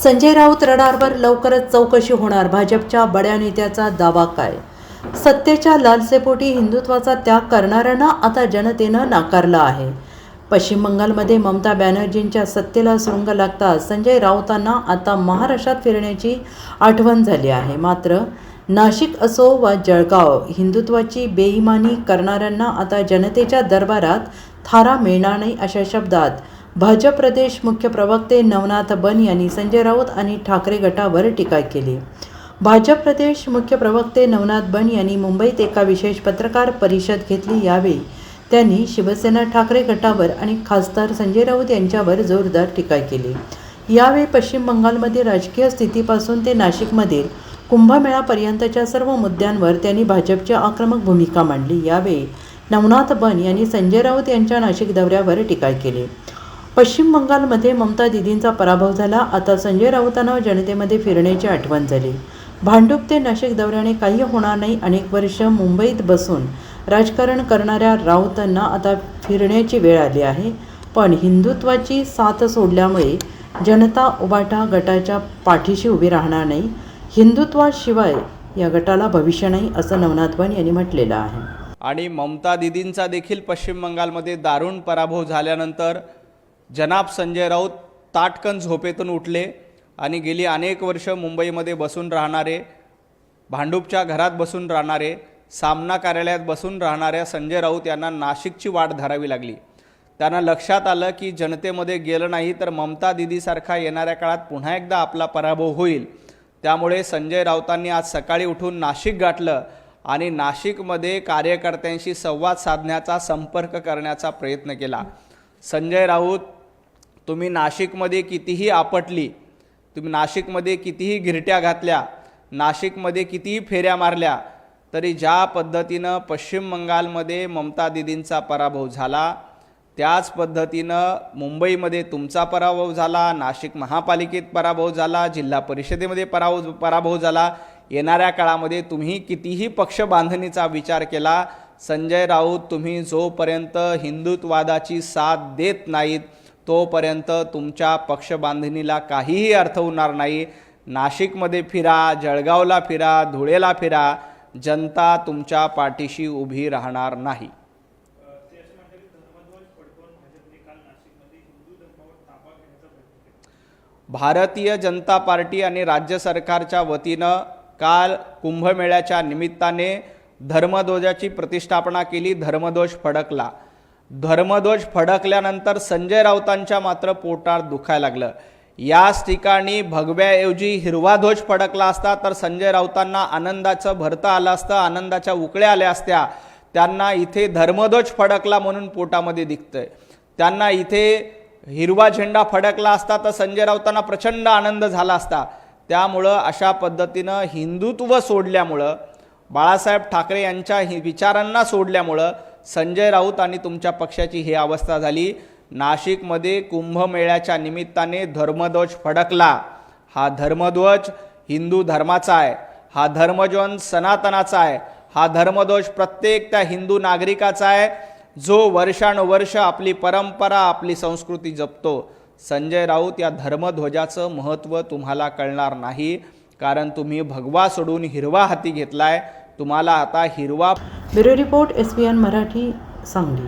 संजय राऊत रडारवर, लवकरच चौकशी होणार. भाजपच्या बड्या नेत्याचा दावा काय? सत्तेच्या लालसेपोटी हिंदुत्वाचा त्याग करणाऱ्यांना आता जनतेनं नाकारलं आहे. पश्चिम बंगालमध्ये ममता बॅनर्जींच्या सत्तेला सुरुंग लागता संजय राऊतांना आता महाराष्ट्रात फिरण्याची आठवण झाली आहे. मात्र नाशिक असो वा जळगाव, हिंदुत्वाची बेईमानी करणाऱ्यांना आता जनतेच्या दरबारात थारा मिळणार नाही, अशा शब्दात भाजप प्रदेश मुख्य प्रवक्ते नवनाथ बन यांनी संजय राऊत आणि ठाकरे गटावर टीका केली. भाजप प्रदेश मुख्य प्रवक्ते नवनाथ बन यांनी मुंबईत एका विशेष पत्रकार परिषद घेतली. यावेळी त्यांनी शिवसेना ठाकरे गटावर आणि खासदार संजय राऊत यांच्यावर जोरदार टीका केली. यावेळी पश्चिम बंगालमधील राजकीय स्थितीपासून ते नाशिकमधील कुंभमेळापर्यंतच्या सर्व मुद्द्यांवर त्यांनी भाजपची आक्रमक भूमिका मांडली. यावेळी नवनाथ बन यांनी संजय राऊत यांच्या नाशिक दौऱ्यावर टीका केली. पश्चिम बंगालमध्ये ममता दिदींचा पराभव झाला. आता संजय राऊतांना जनतेमध्ये फिरण्याची आठवण झाली. भांडूप ते नाशिक दौऱ्याने काही होणार नाही. अनेक वर्ष मुंबईत बसून राजकारण करणाऱ्या राऊतांना आता फिरण्याची वेळ आली आहे. पण हिंदुत्वाची साथ सोडल्यामुळे जनता उबाटा गटाच्या पाठीशी उभी राहणार नाही. हिंदुत्वाशिवाय या गटाला भविष्य नाही, असं नवनाथ बन यांनी म्हटलेलं आहे. आणि ममता दिदींचा देखील पश्चिम बंगालमध्ये दारुण पराभव झाल्यानंतर जनाब संजय राऊत ताटकन झोपेतून उठले आणि गेली अनेक वर्ष मुंबईमध्ये बसून राहणारे, भांडूपच्या घरात बसून राहणारे, सामना कार्यालयात बसून राहणाऱ्या संजय राऊत यांना नाशिकची वाट धरावी लागली. त्यांना लक्षात आलं की जनतेमध्ये गेलं नाही तर ममता दिदीसारखा येणाऱ्या काळात पुन्हा एकदा आपला पराभव होईल. त्यामुळे संजय राऊतांनी आज सकाळी उठून नाशिक गाठलं आणि नाशिकमध्ये कार्यकर्त्यांशी संवाद साधण्याचा, संपर्क करण्याचा प्रयत्न केला. संजय राऊत, तुम्ही नाशिकमध्ये कितीही आपटली, तुम्ही नाशिकमध्ये कितीही गिरट्या घातल्या, नाशिकमध्ये कितीही फेऱ्या मारल्या, तरी ज्या पद्धतीनं पश्चिम बंगालमध्ये ममता दिदींचा पराभव झाला, त्याच पद्धतीनं मुंबईमध्ये तुमचा पराभव झाला, नाशिक महापालिकेत पराभव झाला, जिल्हा परिषदेमध्ये पराभव झाला. येणाऱ्या काळामध्ये तुम्ही कितीही पक्ष बांधणीचा विचार केला, संजय राऊत, तुम्ही जोपर्यंत हिंदुत्ववादाची साथ देत नाहीत तोपर्यंत तुमच्या पक्ष बांधणीला काहीही अर्थ होणार नाही. नाशिकमध्ये फिरा, जळगावला फिरा, धुळेला फिरा, जनता तुमच्या पाठीशी उभी राहणार नाही. भारतीय जनता पार्टी आणि राज्य सरकारच्या वतीनं काल कुंभमेळ्याच्या निमित्ताने धर्मध्वजाची प्रतिष्ठापना केली. धर्मध्वज फडकला. धर्मध्वज फडकल्यानंतर संजय राऊतांच्या मात्र पोटात दुखायला लागलं. याच ठिकाणी भगव्याऐवजी हिरवा ध्वज फडकला असता तर संजय राऊतांना आनंदाचं भरतं आलं असतं, आनंदाच्या उकळ्या आल्या असत्या. त्यांना इथे धर्मध्वज फडकला म्हणून पोटामध्ये दिसतंय. त्यांना इथे हिरवा झेंडा फडकला असता तर संजय राऊतांना प्रचंड आनंद झाला असता. त्यामुळं अशा पद्धतीनं हिंदुत्व सोडल्यामुळं, बाळासाहेब ठाकरे यांच्या विचारांना सोडल्यामुळं संजय राऊत आणि तुमच्या पक्षाची ही अवस्था झाली. नाशिकमध्ये कुंभमेळ्याच्या निमित्ताने धर्मध्वज फडकला. हा धर्मध्वज हिंदू धर्माचा आहे. हा धर्मध्वज सनातनाचा आहे. हा धर्मध्वज प्रत्येक त्या हिंदू नागरिकाचा आहे जो वर्षानुवर्ष आपली परंपरा, आपली संस्कृती जपतो. संजय राऊत, या धर्मध्वजाचं महत्त्व तुम्हाला कळणार नाही, कारण तुम्ही भगवा सोडून हिरवा हाती घेतलाय. तुम्हाला आता हिरवा. Bureau report, SBN Marathi, Sangli.